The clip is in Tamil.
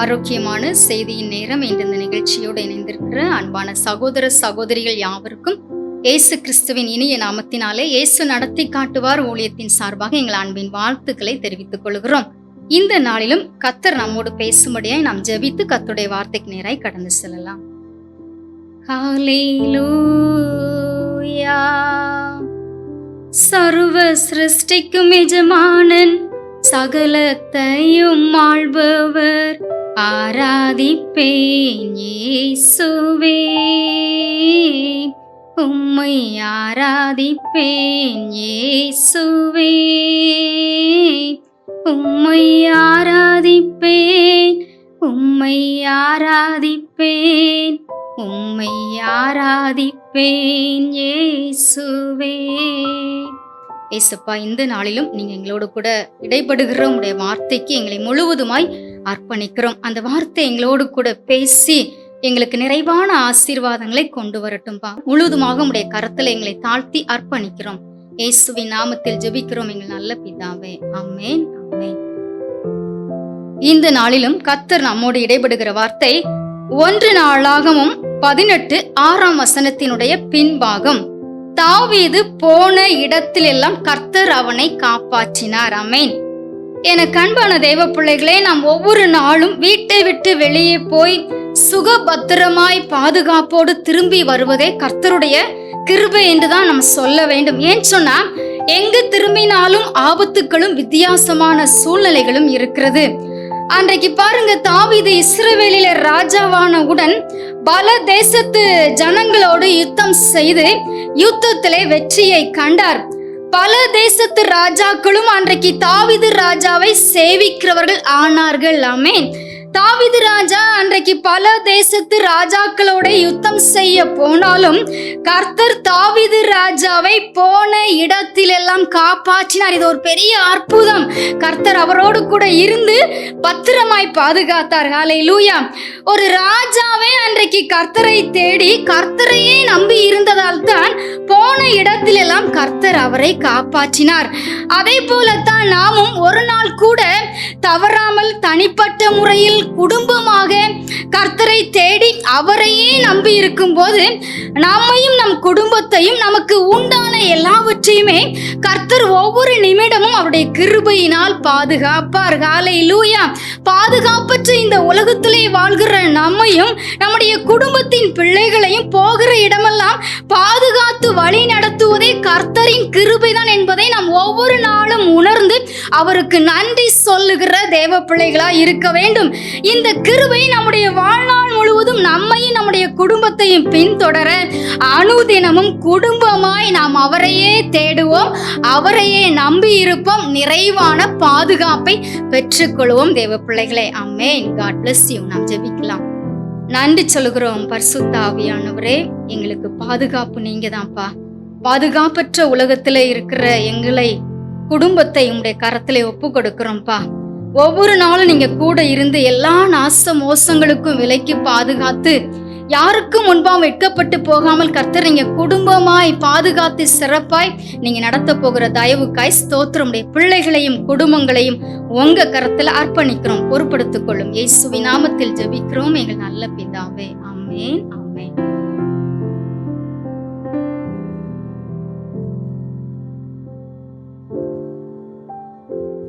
ஆரோக்கியமான செய்தியின் நேரம் என்ற இந்த நிகழ்ச்சியோடு இணைந்திருக்கிற அன்பான சகோதர சகோதரிகள் யாவருக்கும் இயேசு கிறிஸ்துவின் இனிய நாமத்தினாலே இயேசு நடத்தி காட்டுவார் ஊழியத்தின் சார்பாக எங்கள் அன்பின் வாழ்த்துக்களை தெரிவித்துக் கொள்கிறோம். இந்த நாளிலும் கர்த்தர் நம்மோடு பேசும்படியாய் நாம் ஜெபித்து கர்த்தருடைய வார்த்தைக்கு நேராய் கடந்து செல்லலாம். ஹல்லேலூயா. சர்வ சிருஷ்டிக்கும் எஜமானன், சகலத்தையும் ஆள்பவர், ஆராதிப்பேன் இயேசுவே, உம்மை ஆராதிப்பேன் இயேசுவே, உம்மை ஆராதிப்பேன், உம்மை ஆராதிப்பேன், உம்மை ஆராதிப்பேன் இயேசுவே. ஏசப்பா, இந்த நாளிலும் நீங்க எங்களோடு கூட இடைப்படுகிற உங்களுடைய வார்த்தைக்கு எங்களை முழுவதுமாய் அர்ப்பணிக்கிறோம். அந்த வார்த்தை எங்களோடு கூட பேசி எங்களுக்கு நிறைவான ஆசீர்வாதங்களை கொண்டு வரட்டும்பா. முழுவதுமாக உடைய கரத்துல எங்களை தாழ்த்தி அர்ப்பணிக்கிறோம். இயேசுவின் நாமத்தில் ஜெபிக்கிறோம் எங்கள் நல்ல பிதாவே, ஆமென், ஆமென். இந்த நாளிலும் கர்த்தர் நம்மோடு இடைப்படுகிற வார்த்தை 1 நாளாகமம் 18:6 பின்பாகம். தாவீது போன இடத்திலெல்லாம் கர்த்தர் அவனை காப்பாற்றினார். ஆமென். எனக்கு அன்பான தேவ பிள்ளைகளே, நாம் ஒவ்வொரு நாளும் வீட்டை விட்டு வெளியே போய் சுகபத்திரமாய் பாதுகாப்போடு திரும்பி வருவதே கர்த்தருடைய கிருபை என்றுதான் நம்ம சொல்ல வேண்டும். ஏன் சொன்னா, எங்கு திரும்பினாலும் ஆபத்துக்களும் வித்தியாசமான சூழ்நிலைகளும் இருக்கிறது. அன்றைக்கு பாருங்க, தாவீது இஸ்ரவேலில ராஜாவானவுடன் பல தேசத்து ஜனங்களோடு யுத்தம் செய்து யுத்தத்திலே வெற்றியை கண்டார். பல தேசத்து ராஜாக்களும் அன்றைக்கு தாவீது ராஜாவை சேவிக்கிறவர்கள் ஆனார்கள். ஆமென். தாவீது ராஜா அன்றைக்கு பல தேசத்து ராஜாக்களோட யுத்தம் செய்ய போனாலும் கர்த்தர் தாவீது ராஜாவை போன இடத்திலெல்லாம் காப்பாற்றினார். இது ஒரு பெரிய அற்புதம். கர்த்தர் அவரோடு கூட இருந்து பத்திரமாய் பாதுகாத்தார். ஹல்லேலூயா. ஒரு ராஜாவே அன்றைக்கு கர்த்தரை தேடி கர்த்தரையே நம்பி இருந்ததால் தான் போன இடத்திலெல்லாம் கர்த்தர் அவரை காப்பாற்றினார். அதே போலத்தான் நாமும் ஒரு நாள் கூட தவறாமல் தனிப்பட்ட முறையில் குடும்பமாக கர்த்தரை தேடி அவரையே நம்பி இருக்கும் போது நம்மையும் நம் குடும்பத்தையும் நமக்கு உண்டான எல்லாவற்றையுமே கர்த்தர் ஒவ்வொரு நிமிடமும் அவருடைய கிருபையினால் பாதுகாப்பார். ஹல்லேலூயா. பாதுகாப்பற்ற இந்த உலகத்திலே வாழ்கிற நம்மையும் நம்முடைய குடும்பத்தின் பிள்ளைகளையும் போகிற இடமெல்லாம் பாதுகாத்து வழி நடத்துவதே கர்த்தரின் கிருபைதான் என்பதை நாம் ஒவ்வொரு நாளும் உணர்ந்து அவருக்கு நன்றி சொல்லுகிற தேவ பிள்ளைகளா இருக்க வேண்டும். இந்த கிருபை நம்முடைய வாழ்நாள் முழுவதும் நம்மையும் நம்முடைய குடும்பத்தையும் பின்தொடர அனுதினமும் குடும்பமாய் நாம் அவரையே தேடுவோம், அவரையே நம்பி இருப்போம், நிறைவான பாதுகாப்பை பெற்றுக்கொள்வோம் தேவ பிள்ளைகளே. ஆமென். God bless you. நாம் ஜெபிக்கலாம். நன்றி சொல்லுகிறோம் பரிசுத்த ஆவியானவரே, எங்களுக்கு பாதுகாப்பு நீங்க தான்ப்பா. பாதுகாப்பற்ற உலகத்துல இருக்கிற எங்களை குடும்பத்தை உங்களுடைய கரத்திலே ஒப்பு கொடுக்கிறோம்ப்பா. ஒவ்வொரு நாளும் நீங்க கூட இருந்து எல்லா நாச மோசங்களுக்கும் விலக்கி பாதுகாத்து யாருக்கும் முன்பாக வெட்கப்பட்டு போகாமல் கர்த்தர் நீங்க குடும்பமாய் பாதுகாத்து சிறப்பாய் நீங்க நடத்த போகிற தயவுக்காய் ஸ்தோத்திரம். பிள்ளைகளையும் குடும்பங்களையும் உங்க கரத்துல அர்ப்பணிக்கிறோம். பொறுப்படுத்திக் கொள்ளும். இயேசுவின் நாமத்தில் ஜெபிக்கிறோம் எங்கள் நல்ல பிதாவே, ஆமென், ஆமென்.